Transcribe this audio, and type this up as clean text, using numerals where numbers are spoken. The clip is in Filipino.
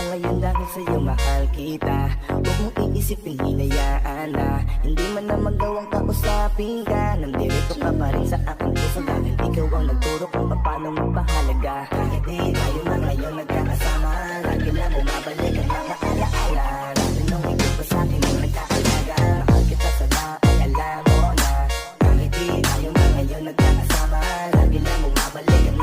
ngayon dahil sa'yo mahal kita. Huwag mong iisipin hinayaan na hindi man na magawang kausapin ka. Nandito ka pa rin sa aking puso dahil ikaw ang nagturo kung paano magpahalaga. Kahit di tayo na ngayon nagkakasama, lagi na bumabalik ang mga alaala. Dati nung ikaw pa sa'kin ang nagkakalaga, mahal kita sana ay alam mo na. Kahit di tayo na ngayon nagkakasama, lagi na bumabalik ang